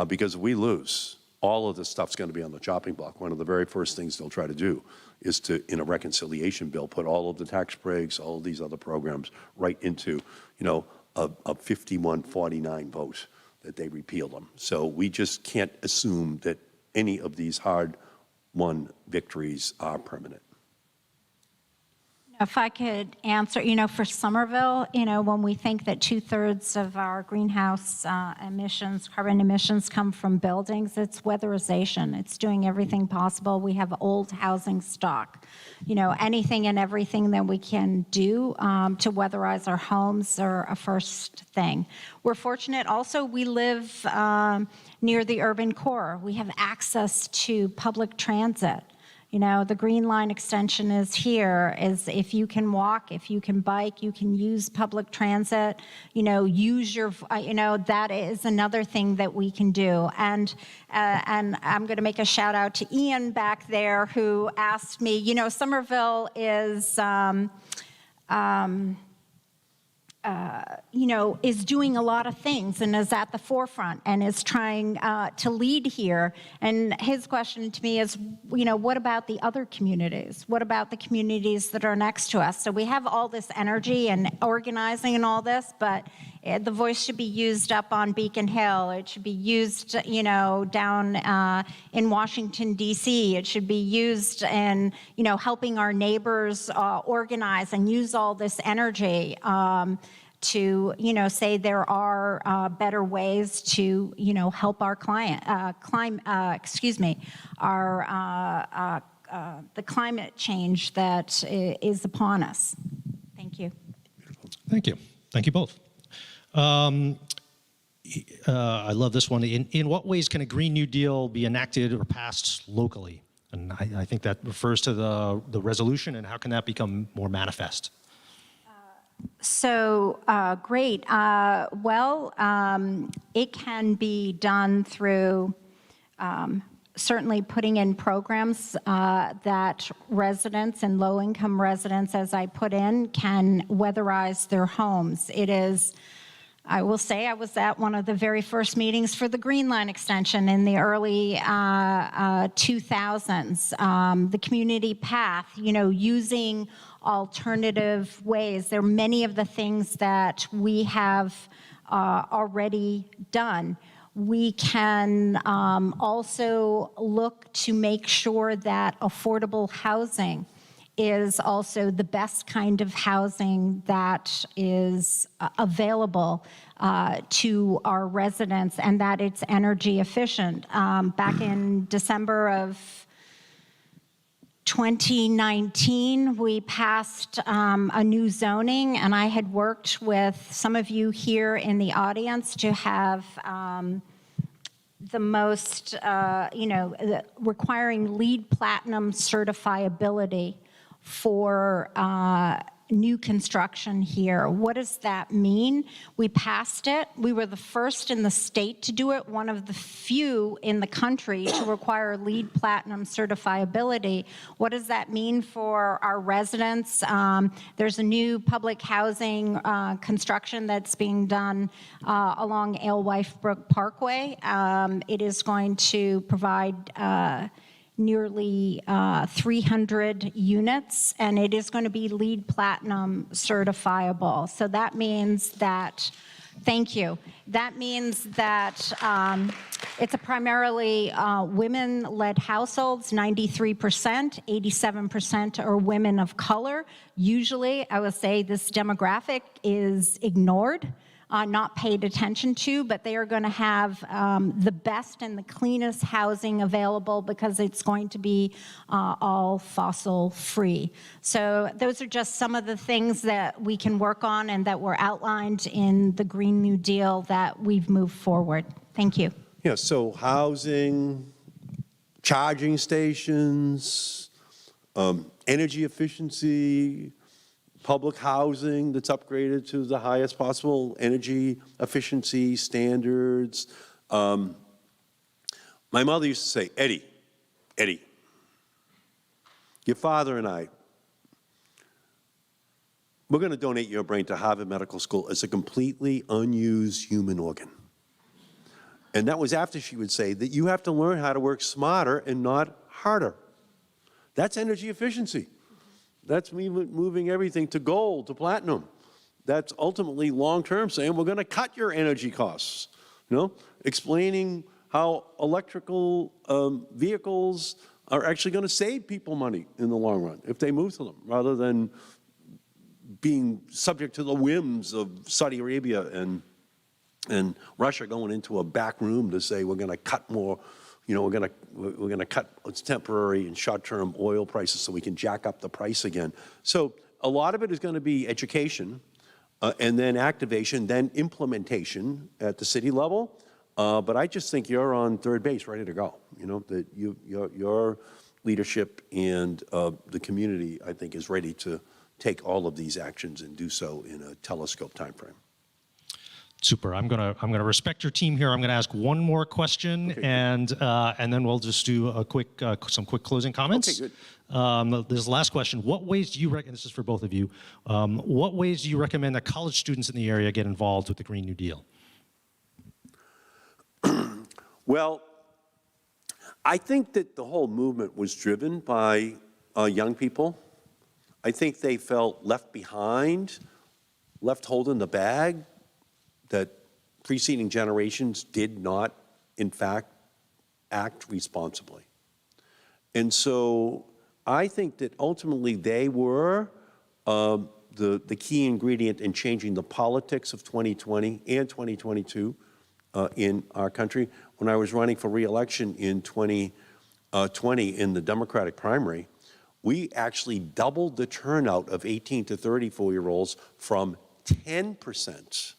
because if we lose, all of this stuff's going to be on the chopping block. One of the very first things they'll try to do is to, in a reconciliation bill, put all of the tax breaks, all of these other programs right into, a 51-49 vote that they repeal them. So we just can't assume that any of these hard-won victories are permanent. If I could answer, for Somerville, when we think that 2/3 of our greenhouse emissions, carbon emissions come from buildings, it's weatherization. It's doing everything possible. We have old housing stock. Anything and everything that we can do to weatherize our homes are a first thing. We're fortunate also, we live near the urban core. We have access to public transit. The Green Line extension is here, is if you can walk, if you can bike, you can use public transit, use your, that is another thing that we can do. And I'm going to make a shout out to Ian back there who asked me, Somerville is, is doing a lot of things and is at the forefront and is trying to lead here. And his question to me is, what about the other communities? What about the communities that are next to us? So we have all this energy and organizing and all this, but the voice should be used up on Beacon Hill. It should be used, down in Washington, D.C. It should be used in, helping our neighbors organize and use all this energy to, say there are better ways to, help our the climate change that is upon us. Thank you. Thank you. Thank you both. I love this one. In what ways can a Green New Deal be enacted or passed locally? And I think that refers to the resolution, and how can that become more manifest? So great. It can be done through certainly putting in programs that residents and low-income residents, as I put in, can weatherize their homes. It is, I will say, I was at one of the very first meetings for the Green Line extension in the early 2000s. The community path, using alternative ways. There are many of the things that we have already done. We can also look to make sure that affordable housing is also the best kind of housing that is available to our residents, and that it's energy efficient. Back in December of 2019, we passed a new zoning, and I had worked with some of you here in the audience to have the most, requiring LEED Platinum certifiability for new construction here. What does that mean? We passed it. We were the first in the state to do it, one of the few in the country to require LEED Platinum certifiability. What does that mean for our residents? There's a new public housing construction that's being done along Alewife Brook Parkway. It is going to provide nearly 300 units, and it is going to be LEED Platinum certifiable. So that means that, thank you, that means that it's a primarily women-led households, 93%, 87% are women of color. Usually, I would say this demographic is ignored, not paid attention to, but they are going to have the best and the cleanest housing available because it's going to be all fossil free. So those are just some of the things that we can work on and that were outlined in the Green New Deal that we've moved forward. Thank you. Yeah, so housing, charging stations, energy efficiency, public housing that's upgraded to the highest possible energy efficiency standards. My mother used to say, Eddie, your father and I, we're going to donate your brain to Harvard Medical School as a completely unused human organ. And that was after she would say that you have to learn how to work smarter and not harder. That's energy efficiency. That's moving everything to gold, to platinum. That's ultimately long-term saying we're going to cut your energy costs. Explaining how electrical vehicles are actually going to save people money in the long run if they move to them, rather than being subject to the whims of Saudi Arabia and Russia going into a back room to say we're going to cut more. We're going to cut temporary and short-term oil prices so we can jack up the price again. So a lot of it is going to be education, and then activation, then implementation at the city level. But I just think you're on third base, ready to go. That your leadership and the community, I think, is ready to take all of these actions and do so in a telescope timeframe. Super. I'm gonna respect your team here. I'm gonna ask one more question, okay, and then we'll just do a some quick closing comments. Okay, good. This is the last question. What ways do you recommend? This is for both of you. What ways do you recommend that college students in the area get involved with the Green New Deal? Well, I think that the whole movement was driven by young people. I think they felt left behind, left holding the bag, that preceding generations did not, in fact, act responsibly. And so I think that ultimately they were the key ingredient in changing the politics of 2020 and 2022 in our country. When I was running for re-election in 2020 in the Democratic primary, we actually doubled the turnout of 18 to 34-year-olds from 10%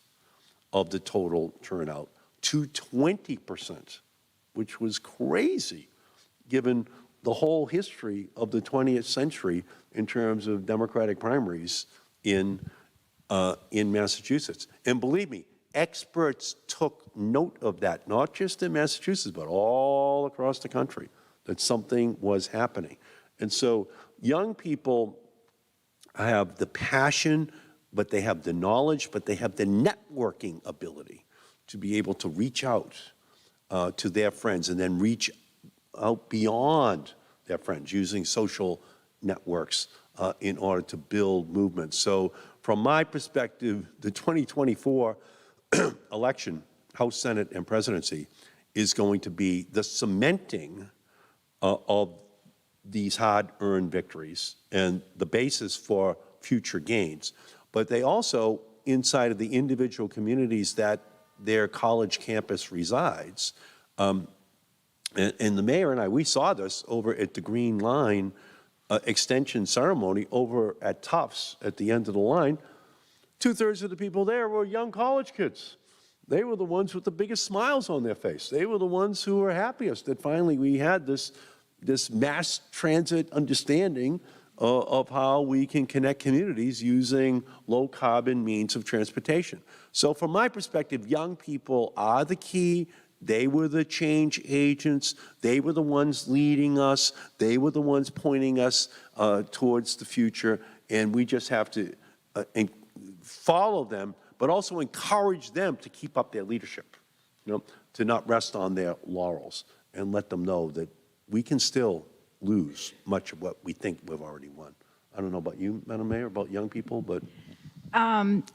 of the total turnout to 20%, which was crazy given the whole history of the 20th century in terms of Democratic primaries in Massachusetts. And believe me, experts took note of that, not just in Massachusetts, but all across the country, that something was happening. And so young people have the passion, but they have the knowledge, but they have the networking ability to be able to reach out to their friends and then reach out beyond their friends using social networks in order to build movements. So from my perspective, the 2024 election, House, Senate, and presidency is going to be the cementing of these hard-earned victories and the basis for future gains. But they also, inside of the individual communities that their college campus resides, and the mayor and I, we saw this over at the Green Line extension ceremony over at Tufts at the end of the line. 2/3 of the people there were young college kids. They were the ones with the biggest smiles on their face. They were the ones who were happiest that finally we had this mass transit understanding of how we can connect communities using low-carbon means of transportation. So from my perspective, young people are the key. They were the change agents. They were the ones leading us. They were the ones pointing us towards the future. And we just have to follow them, but also encourage them to keep up their leadership, to not rest on their laurels, and let them know that we can still lose much of what we think we've already won. I don't know about you, Madam Mayor, about young people, but...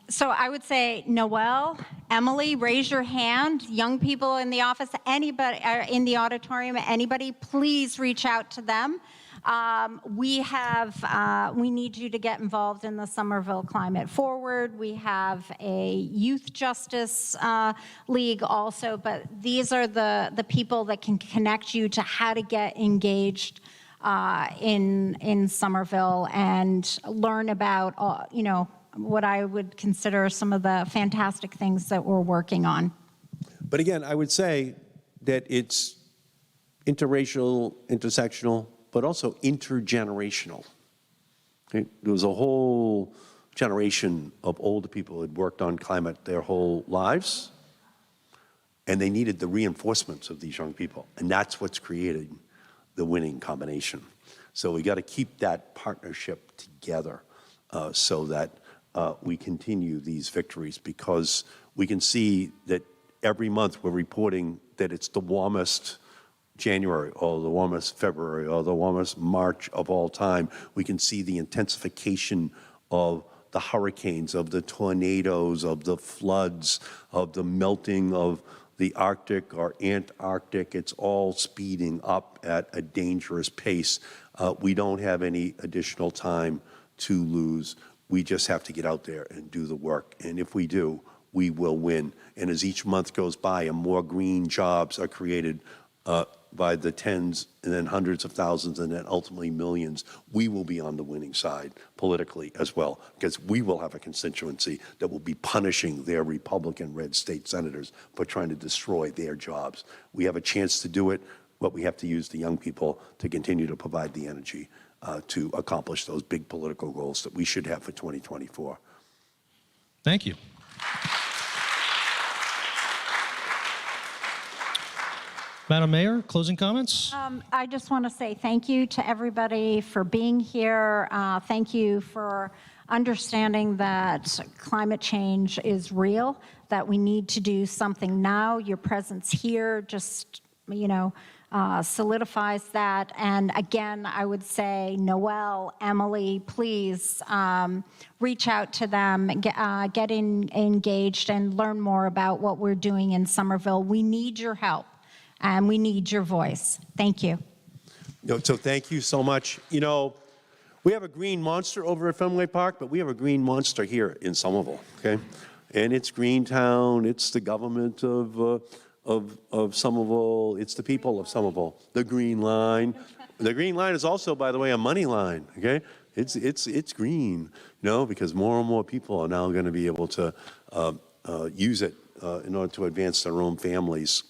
So I would say, Noel, Emily, raise your hand. Young people in the office, anybody in the auditorium, anybody, please reach out to them. We need you to get involved in the Somerville Climate Forward. We have a Youth Justice League also, but these are the people that can connect you to how to get engaged in Somerville and learn about, what I would consider some of the fantastic things that we're working on. But again, I would say that it's interracial, intersectional, but also intergenerational. Okay? There was a whole generation of older people who had worked on climate their whole lives, and they needed the reinforcements of these young people, and that's what's created the winning combination. So we got to keep that partnership together so that we continue these victories, because we can see that every month we're reporting that it's the warmest January or the warmest February or the warmest March of all time. We can see the intensification of the hurricanes, of the tornadoes, of the floods, of the melting of the Arctic or Antarctic. It's all speeding up at a dangerous pace. We don't have any additional time to lose. We just have to get out there and do the work. And if we do, we will win. And as each month goes by and more green jobs are created by the tens and then hundreds of thousands and then ultimately millions, we will be on the winning side politically as well, because we will have a constituency that will be punishing their Republican red state senators for trying to destroy their jobs. We have a chance to do it, but we have to use the young people to continue to provide the energy to accomplish those big political goals that we should have for 2024. Thank you. Madam Mayor, closing comments? I just want to say thank you to everybody for being here. Thank you for understanding that climate change is real, that we need to do something now. Your presence here just, solidifies that. And again, I would say, Noel, Emily, please reach out to them, get engaged and learn more about what we're doing in Somerville. We need your help. And we need your voice. Thank you. So thank you so much. We have a green monster over at Fenway Park, but we have a green monster here in Somerville, okay? And it's Greentown, it's the government of Somerville, it's the people of Somerville, the Green Line. The Green Line is also, by the way, a money line, okay? It's green, because more and more people are now going to be able to use it in order to advance their own families'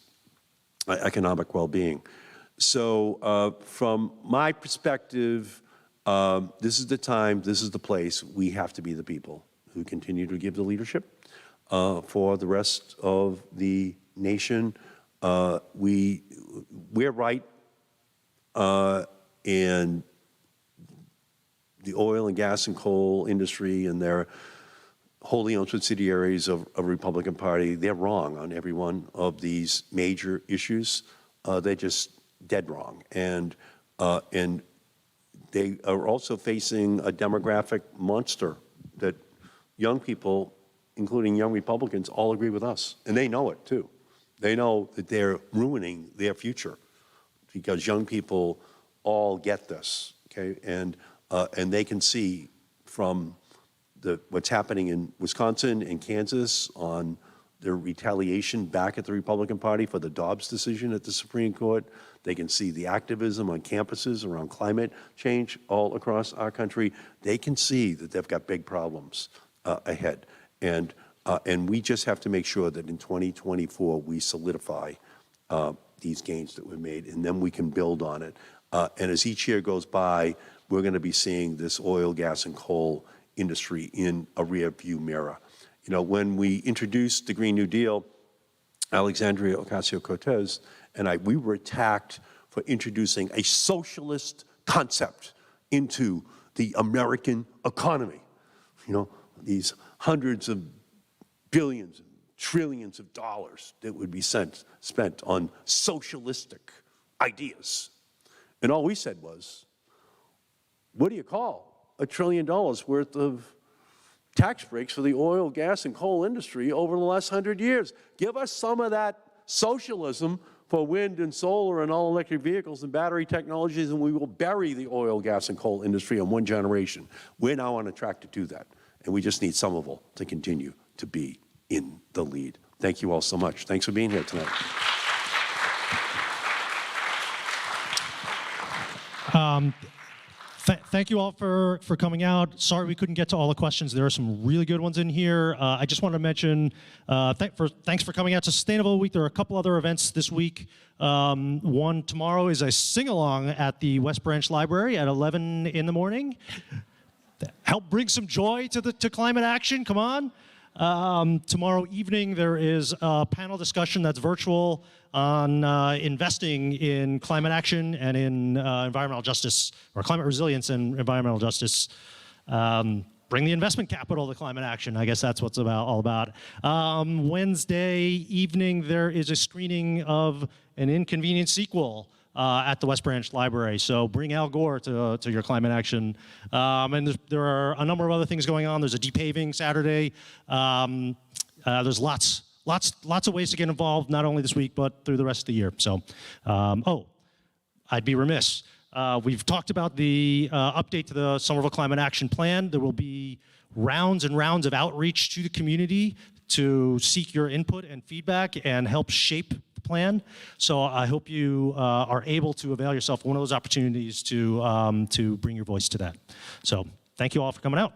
economic well-being. So from my perspective, this is the time, this is the place. We have to be the people who continue to give the leadership for the rest of the nation. We're right, and the oil and gas and coal industry and their wholly owned subsidiaries of Republican Party, they're wrong on every one of these major issues. They're just dead wrong. And they are also facing a demographic monster that young people, including young Republicans, all agree with us. And they know it too. They know that they're ruining their future because young people all get this, okay? And they can see from what's happening in Wisconsin and Kansas on their retaliation back at the Republican Party for the Dobbs decision at the Supreme Court. They can see the activism on campuses around climate change all across our country. They can see that they've got big problems ahead. And we just have to make sure that in 2024 we solidify these gains that we've made, and then we can build on it. And as each year goes by, we're going to be seeing this oil, gas, and coal industry in a rear view mirror. You know, when we introduced the Green New Deal, Alexandria Ocasio-Cortez and we were attacked for introducing a socialist concept into the American economy. You know, these hundreds of billions and trillions of dollars that would be spent on socialistic ideas. And all we said was, what do you call $1 trillion worth of tax breaks for the oil, gas, and coal industry over the last 100 years? Give us some of that socialism for wind and solar and all electric vehicles and battery technologies, and we will bury the oil, gas, and coal industry in one generation. We're now on a track to do that, and we just need Somerville to continue to be in the lead. Thank you all so much. Thanks for being here tonight. Thank you all for coming out. Sorry we couldn't get to all the questions. There are some really good ones in here. I just want to mention, thanks for coming out to SustainaVille Week. There are a couple other events this week. One tomorrow is a sing-along at the West Branch Library at 11 in the morning. Help bring some joy to climate action, come on. Tomorrow evening, there is a panel discussion that's virtual on investing in climate action and in environmental justice, or climate resilience and environmental justice. Bring the investment capital to climate action. I guess that's what's all about. Wednesday evening, there is a screening of an Inconvenient sequel at the West Branch Library. So bring Al Gore to your climate action. And there are a number of other things going on. There's a depaving Saturday. There's lots of ways to get involved, not only this week, but through the rest of the year. So, I'd be remiss. We've talked about the update to the Somerville Climate Action Plan. There will be rounds and rounds of outreach to the community to seek your input and feedback and help shape the plan. So I hope you are able to avail yourself of one of those opportunities to bring your voice to that. So thank you all for coming out.